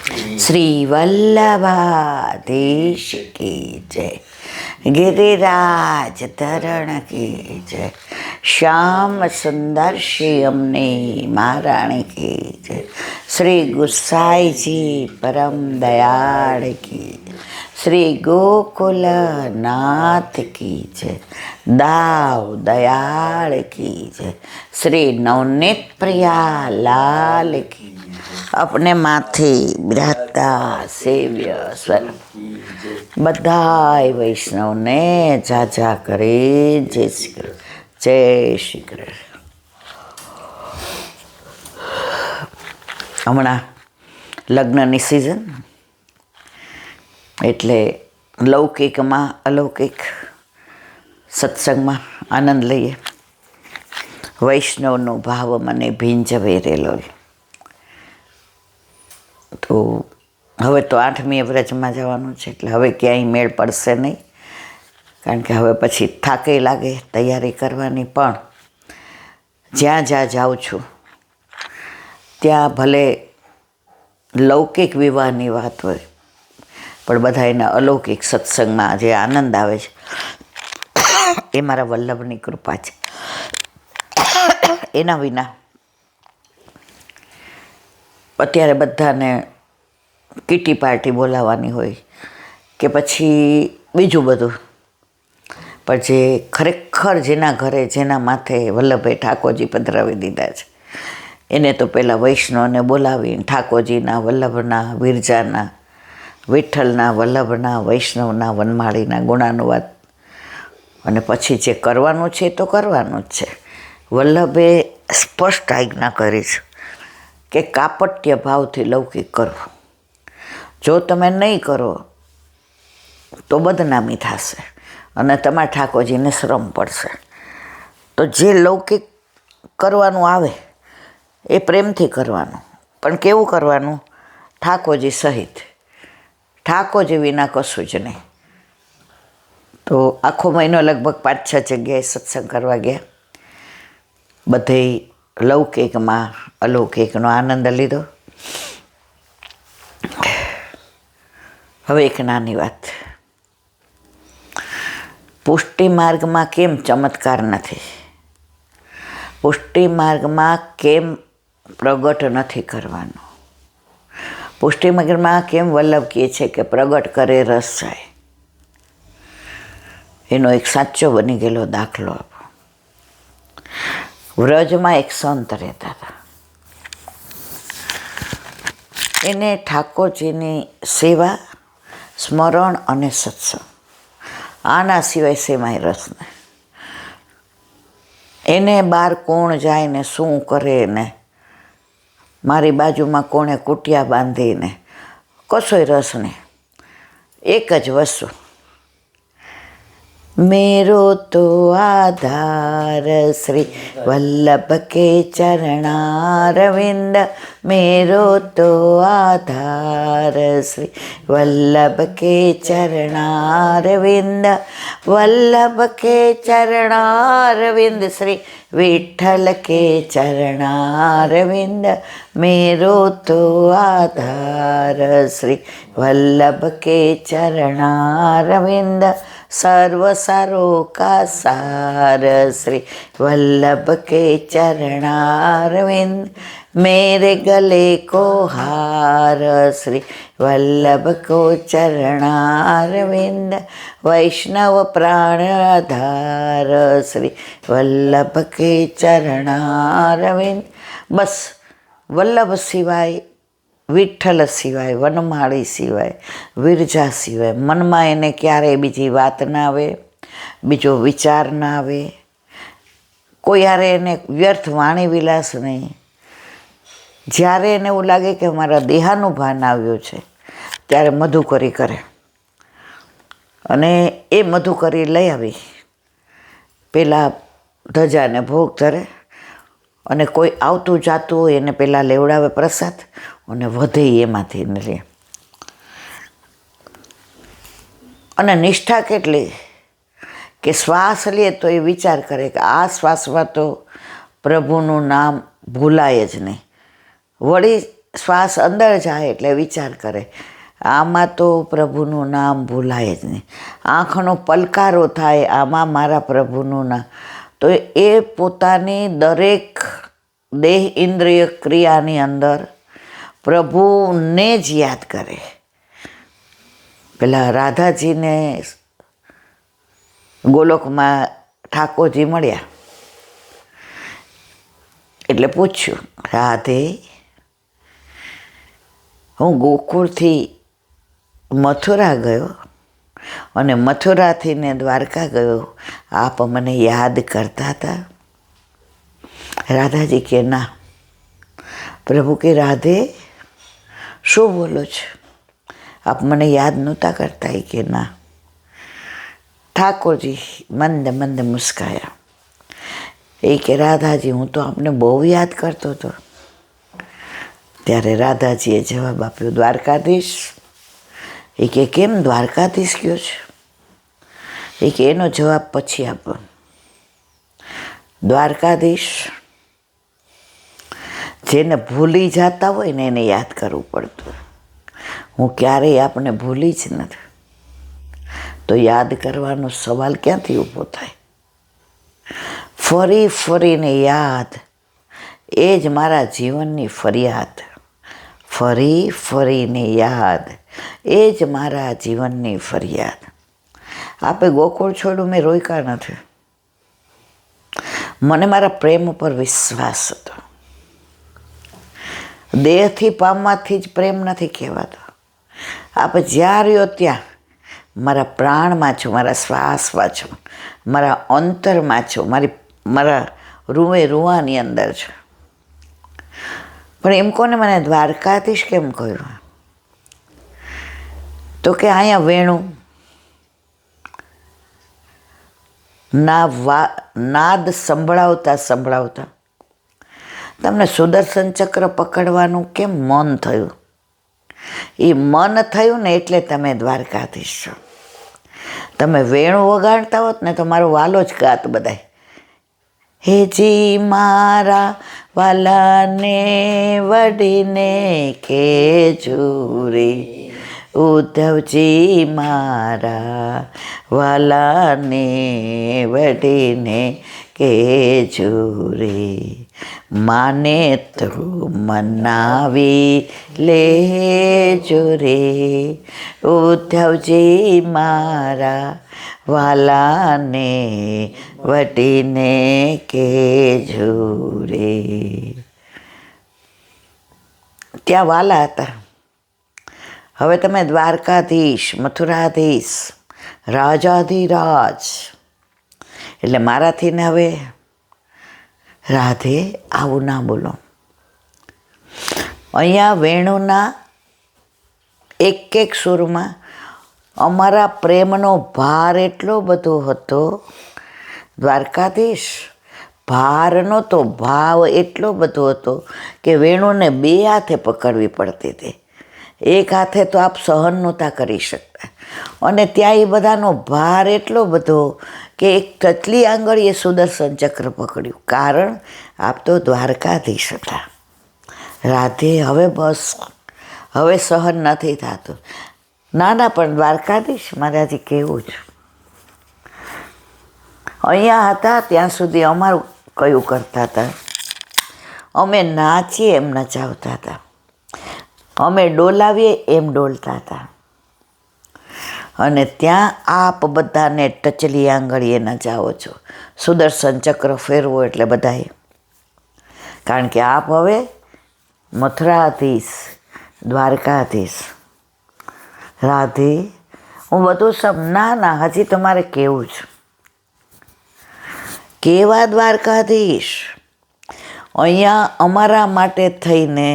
શ્રી વલ્લભાધીશ કી જય, ગિરિરાજ ધરણ કી જય, શ્યામ સુંદર શ્રી અમને મહારાણી કી જય, શ્રી ગુસાઈજી પરમ દયાળ કી, શ્રી ગોકુલનાથ કી જય, દાવ દયાળ કી જય, શ્રી નવનીત પ્રિયા લાલ કી, अपने माथे બિરાજતા સેવ્ય સ્વરૂપ બધાય વૈષ્ણવને જાજા કરે જય શ્રી કૃષ્ણ, જય શ્રી કૃષ્ણ. હમણાં લગ્નની સિઝન એટલે લૌકિકમાં અલૌકિક સત્સંગમાં આનંદ લઈએ. વૈષ્ણવનો ભાવ મને ભીંજવેરેલો. તો હવે તો 8મી વ્રજમાં જવાનું છે એટલે હવે ક્યાંય મેળ પડશે નહીં, કારણ કે હવે પછી થાકે લાગે તૈયારી કરવાની. પણ જ્યાં જ્યાં જાઉં છું ત્યાં ભલે લૌકિક વિવાહની વાત હોય પણ બધા એના અલૌકિક સત્સંગમાં જે આનંદ આવે છે એ મારા વલ્લભની કૃપા છે. એના વિના અત્યારે બધાને કીટી પાર્ટી બોલાવવાની હોય કે પછી બીજું બધું, પણ જે ખરેખર જેના ઘરે જેના માથે વલ્લભે ઠાકોરજી પધરાવી દીધા છે એને તો પહેલાં વૈષ્ણવને બોલાવીને ઠાકોરજીના, વલ્લભના, વિરજાના, વિઠ્ઠલના, વલ્લભના, વૈષ્ણવના, વનમાળીના ગુણાનુવાદ અને પછી જે કરવાનું છે તો કરવાનું જ છે. વલ્લભે સ્પષ્ટ આજ્ઞા કરી છે કે કાપટ્ય ભાવથી લૌકિક કરવું. જો તમે નહીં કરો તો બદનામી થશે અને તમારા ઠાકોરજીને શ્રમ પડશે. તો જે લૌકિક કરવાનું આવે એ પ્રેમથી કરવાનું, પણ કેવું કરવાનું? ઠાકોરજી સહિત. ઠાકોરજી વિના કશું જ નહીં. તો આખો મહિનો લગભગ 5-6 જગ્યાએ સત્સંગ કરવા ગયા. બધે લૌકિકમાં અલૌકિકનો આનંદ લીધો. હવે એક નાની વાત, પુષ્ટિ માર્ગમાં કેમ ચમત્કાર નથી? પુષ્ટિ માર્ગમાં કેમ પ્રગટ નથી કરવાનું? પુષ્ટિ માર્ગમાં કેમ વલ્લભ કહે છે કે પ્રગટ કરે રસ જાય? એનો એક સાચો બની ગયેલો દાખલો આપો. વ્રજમાં એક સંત રહેતા હતા. એને ઠાકોરજીની સેવા, સ્મરણ અને સત્સંગ આના સિવાય શેમાંય રસ નહીં. એને બહાર કોણ જાય ને શું કરે ને મારી બાજુમાં કોણે કુટિયા બાંધીને કશોય રસ નહીં. એક જ વસ્તુ, મેરો તો આધાર શ્રી વલ્લભ કે ચરણારવિંદ, મેરો તો આધાર શ્રી વલ્લભ કે ચરણારવિંદ, વલ્લભ કે ચરણારવિંદ શ્રી વિઠ્ઠલ કે ચરણારવિંદ, મેરો તો આધાર શ્રી વલ્લભ કે ચરણારવિંદ, सर्व सारो का सार श्री वल्लभ के चरणारविंद, मेरे गले को हार श्री वल्लभ को चरणारविंद, वैष्णव प्राण आधार श्री वल्लभ के चरणारविंद. बस वल्लभ सिवाय, વિઠ્ઠલ સિવાય, વનમાળી સિવાય, વિરજા સિવાય મનમાં એને ક્યારેય બીજી વાત ના આવે, બીજો વિચાર ના આવે. કોઈ યારે એને વ્યર્થ વાણી વિલાસ નહીં. જ્યારે એને એવું લાગે કે મારા દેહાનું ભાન આવ્યું છે ત્યારે મધુકરી કરે અને એ મધુકરી લઈ આવી પહેલાં ધજાને ભોગ ધરે અને કોઈ આવતું જાતું હોય એને પહેલાં લેવડાવે પ્રસાદ અને વધે એમાંથી લે. અને નિષ્ઠા કેટલી કે શ્વાસ લે તો એ વિચાર કરે કે આ શ્વાસમાં તો પ્રભુનું નામ ભૂલાય જ નહીં. વળી શ્વાસ અંદર જાય એટલે વિચાર કરે, આમાં તો પ્રભુનું નામ ભૂલાય જ નહીં. આંખનો પલકારો થાય, આમાં મારા પ્રભુનું નામ. તો એ પોતાની દરેક દેહ ઇન્દ્રિય ક્રિયાની અંદર પ્રભુને જ યાદ કરે. પેલા રાધાજીને ગોલોકમાં ઠાકોરજી મળ્યા એટલે પૂછ્યું, રાધે, હું ગોકુળથી મથુરા ગયો અને મથુરાથી ને દ્વારકા ગયો, આપ મને યાદ કરતા હતા? રાધાજી કે ના. પ્રભુ કે રાધે, શું બોલો છો? આપ મને યાદ નહોતા કરતા? એ કે ના. ઠાકોરજી મંદ મંદ મુસ્કાયા. એ કે રાધાજી, હું તો આપને બહુ યાદ કરતો હતો. ત્યારે રાધાજીએ જવાબ આપ્યો, દ્વારકાધીશ. એ કે કેમ દ્વારકાધીશ કયો છે? એ કે એનો જવાબ પછી આપો. દ્વારકાધીશ જેને ભૂલી જતા હોય ને એને યાદ કરવું પડતું. હું ક્યારેય આપણે ભૂલી જ નથી, તો યાદ કરવાનો સવાલ ક્યાંથી ઊભો થાય? ફરી ફરીને યાદ, એ જ મારા જીવનની ફરિયાદ. ફરી ફરીને યાદ, એ જ મારા જીવનની ફરિયાદ. આપે ગોકુળ છોડ્યું, મેં રોક્યા નથી. મને મારા પ્રેમ ઉપર વિશ્વાસ હતો. દેહથી પામવાથી જ પ્રેમ નથી કહેવાતો. આપ જ્યાં રહ્યો ત્યાં મારા પ્રાણમાં છો, મારા શ્વાસમાં છો, મારા અંતરમાં છો, મારા રૂએ રૂવાની અંદર છો. પણ એમ કોને મને દ્વારકાધીશ કેમ કહ્યું? તો કે અહીંયા વેણું નાદ સંભળાવતા સંભળાવતા તમને સુદર્શન ચક્ર પકડવાનું કેમ મન થયું? એ મન થયું ને એટલે તમે દ્વારકાધીશ છો. તમે વેણું વગાડતા હોત ને તો મારો વાલો જ ગાત બધાય, હેજી મારા વાલાને વડીને કેજો રે, ઉદ્ધવજી મારા વાલાને વડીને કેજો રે, માને તો મનાવી લેજો રે, ઉદ્ધવજી મારા વાલાને વટીને કેજો રે. ત્યાં વાલા હતા. હવે તમે દ્વારકાધીશ, મથુરાધીશ, રાજાધિરાજ, એટલે મારાથી ને હવે રાધે આવું ના બોલો. અહીંયા વેણુના એક એક સુરમાં અમારા પ્રેમનો ભાર એટલો બધો હતો. દ્વારકાધીશ, ભારનો તો ભાવ એટલો બધો હતો કે વેણુને બે હાથે પકડવી પડતી હતી. એક હાથે તો આપ સહન નહોતા કરી શકતા. અને ત્યાં એ બધાનો ભાર એટલો બધો કે એક ટચલી આંગળીએ સુદર્શન ચક્ર પકડ્યું. કારણ આપ તો દ્વારકાધીશ હતા. રાધે હવે બસ, હવે સહન નથી થતું. ના પણ દ્વારકાધીશ મારાથી કેવું છે. અહીંયા હતા ત્યાં સુધી અમારું કયું કરતા હતા? અમે નાચીએ એમ નચાવતા હતા, અમે ડોલાવીએ એમ ડોલતા હતા. અને ત્યાં આપ બધાને ટચલી આંગળીએ નચાવો છો. સુદર્શન ચક્ર ફેરવો એટલે બધાએ. કારણ કે આપ હવે મથુરાધીશ, દ્વારકાધીશ. રાધે, હું બધું સબ ના હજી તમારે કેવું છે. કેવા દ્વારકાધીશ, અહીંયા અમારા માટે થઈને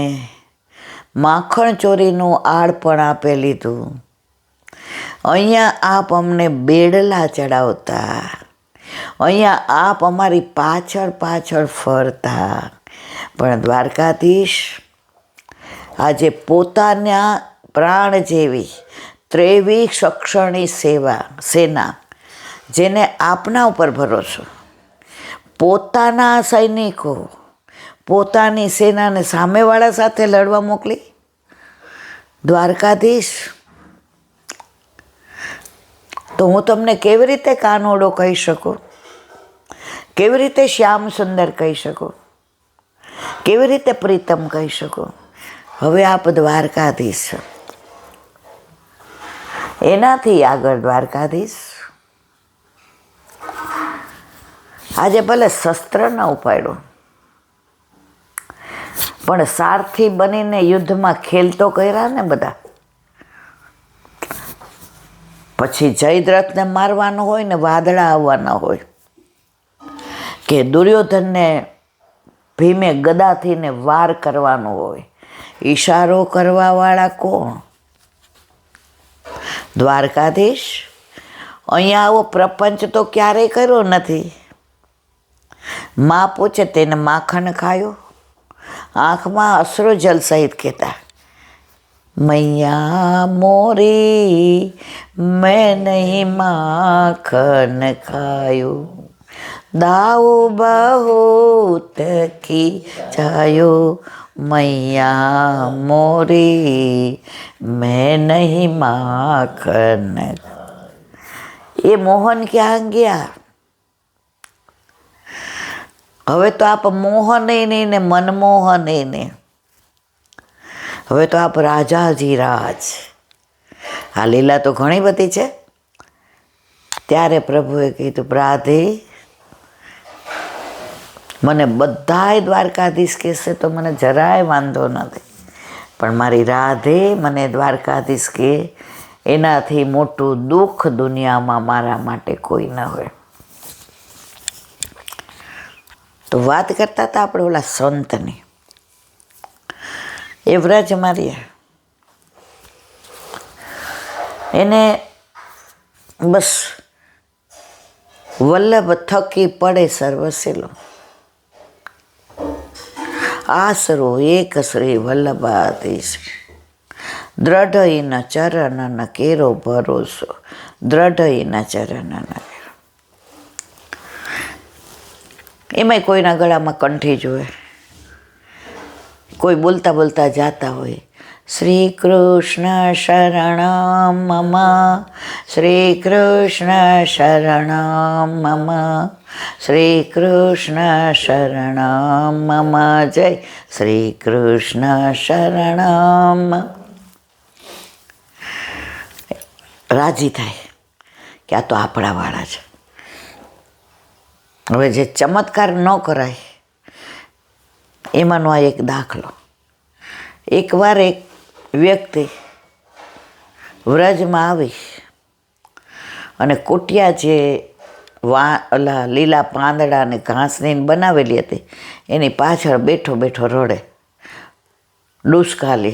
માખણ ચોરીનું આડ પણ આપે લીધું. અહીંયા આપ અમને બેડલા ચડાવતા, અહીંયા આપ અમારી પાછળ પાછળ ફરતા. પણ દ્વારકાધીશ, આજે પોતાના પ્રાણ જેવી 23 સક્ષણી સેના, જેને આપના ઉપર ભરોસો, પોતાના સૈનિકો, પોતાની સેનાને સામેવાળા સાથે લડવા મોકલી? દ્વારકાધીશ, તો હું તમને કેવી રીતે કાનોડો કહી શકું? કેવી રીતે શ્યામ સુંદર કહી શકું? કેવી રીતે પ્રીતમ કહી શકું? હવે આપ દ્વારકાધીશ છો, એનાથી આગળ દ્વારકાધીશ. આજે ભલે શસ્ત્ર ન ઉપાડ્યો, પણ સારથી બનીને યુદ્ધમાં ખેલ તો કર્યા ને બધા. પછી જયદ્રથને મારવાનો હોય ને વાદળા આવવાના હોય, કે દુર્યોધનને ભીમે ગદાથી ને વાર કરવાનો હોય, ઈશારો કરવાવાળા કોણ? દ્વારકાધીશ. અહીંયા આવો પ્રપંચ તો ક્યારેય કર્યો નથી. માં પૂછે તેને માખણ ખાયો? આંખમાં અશ્રુ જલ સહિત કહેતા, મૈયા મોરી મેં નહીં માખન ખાયો, દાવ બહુત ખીચાયો, મૈયા મોરી મેં નહીં માખન. એ મોહન ક્યાં ગયા? હવે તો આપ મોહને નહીં ને મનમોહને નહીં, હવે તો આપ રાજાજી રાજ. આ લીલા તો ઘણી બધી છે. ત્યારે પ્રભુએ કીધું, રાધે, મને બધાય દ્વારકાધીશ કહેશે તો મને જરાય વાંધો નથી, પણ મારી રાધે મને દ્વારકાધીશ કહે એનાથી મોટું દુઃખ દુનિયામાં મારા માટે કોઈ ન હોય. તો વાત કરતા હતા આપણે ઓલા સંતની. એ વ્રજમાં રહ્યા, એને બસ વલ્લભ થકી પડે સર્વસેલો, આસરો એક શ્રી વલ્લભાધીશ, દ્રઢ ઇન ચરણ કેરો ભરોસો, દ્રઢ ઇન ચરણ. એમાંય કોઈના ગળામાં કંઠી જોવે, કોઈ બોલતા બોલતા જાતા હોય, શ્રી કૃષ્ણ શરણમ મમ, શ્રી કૃષ્ણ શરણમ મમ, શ્રી કૃષ્ણ શરણમ મમ, જય શ્રી કૃષ્ણ શરણમ. રાજી થાય કે આ તો આપણાવાળા છે. હવે જે ચમત્કાર ન કરાય એમાંનો આ એક દાખલો. એકવાર એક વ્યક્તિ વ્રજમાં આવી અને કુટિયા જે ઓલા લીલા પાંદડા અને ઘાસની બનાવેલી હતી એની પાછળ બેઠો બેઠો રડે, ડૂસકા લે.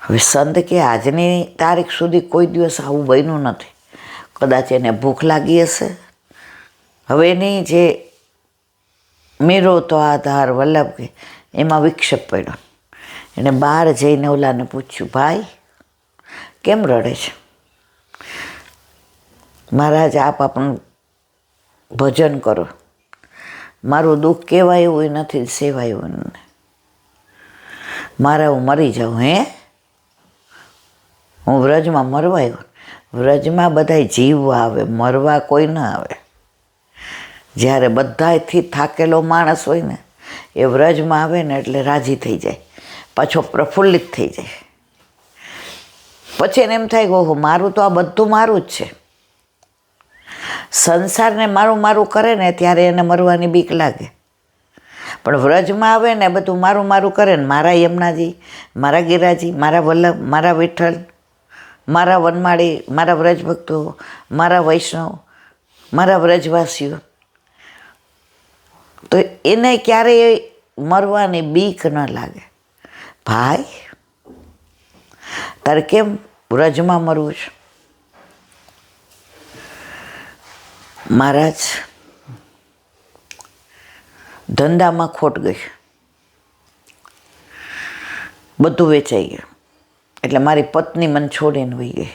હવે સંત કે આજની તારીખ સુધી કોઈ દિવસ આવું બન્યું નથી, કદાચ એને ભૂખ લાગી હશે. હવે એની જે મેરો તો આધાર વલ્લભ કે એમાં વિક્ષેપ પડ્યો. એને બહાર જઈને ઓલાને પૂછ્યું, ભાઈ કેમ રડે છે? મહારાજ આપ આપણું ભજન કરો, મારું દુઃખ કહેવાય એવું નથી, સેવાય એવું નથી, મારા હું મરી જાઉં. હે, હું વ્રજમાં મરવા આવ્યો? વ્રજમાં બધાય જીવવા આવે, મરવા કોઈ ના આવે. જ્યારે બધાથી થાકેલો માણસ હોય ને એ વ્રજમાં આવે ને એટલે રાજી થઈ જાય, પાછો પ્રફુલ્લિત થઈ જાય. પછી એને એમ થાય કે ઓહો, મારું તો આ બધું મારું જ છે. સંસારને મારું મારું કરે ને ત્યારે એને મરવાની બીક લાગે, પણ વ્રજમાં આવે ને બધું મારું મારું કરે ને, મારા યમુનાજી, મારા ગિરાજી, મારા વલ્લભ, મારા વિઠ્ઠલ, મારા વનમાળી, મારા વ્રજ ભક્તો, મારા વૈષ્ણવ, મારા વ્રજવાસીઓ, તો એને ક્યારેય મરવાની બીક ન લાગે. ભાઈ તારે કેમ વ્રજમાં મરવું છે? મહારાજ ધંધામાં ખોટ ગઈ, બધું વેચાઈ ગયું, એટલે મારી પત્ની મને છોડીને વહી ગઈ,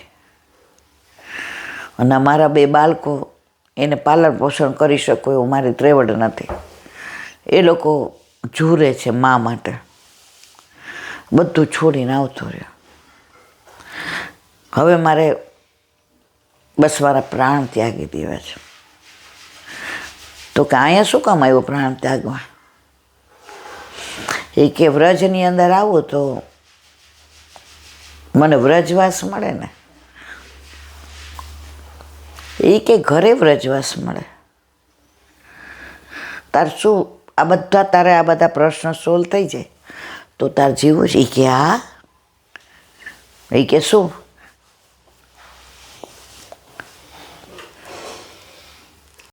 અને મારા 2 બાળકો એને પાલન પોષણ કરી શકો એવું મારી ત્રેવડ નથી. એ લોકો ઝૂરે છે મા માટે, બધું છોડીને આવતો રહ્યો. હવે મારે બસ મારા પ્રાણ ત્યાગી દેવા છે. તો કે અહીંયા શું કામ આવ્યો પ્રાણ ત્યાગવા? એ કે વ્રજની અંદર આવું તો મને વ્રજવાસ મળે ને. એ કે ઘરે વ્રજવાસ મળે. તાર શું તારે આ બધા પ્રશ્ન સોલ્વ થઈ જાય તો તાર જીવવું છે? એ કે હા. એ કે શું?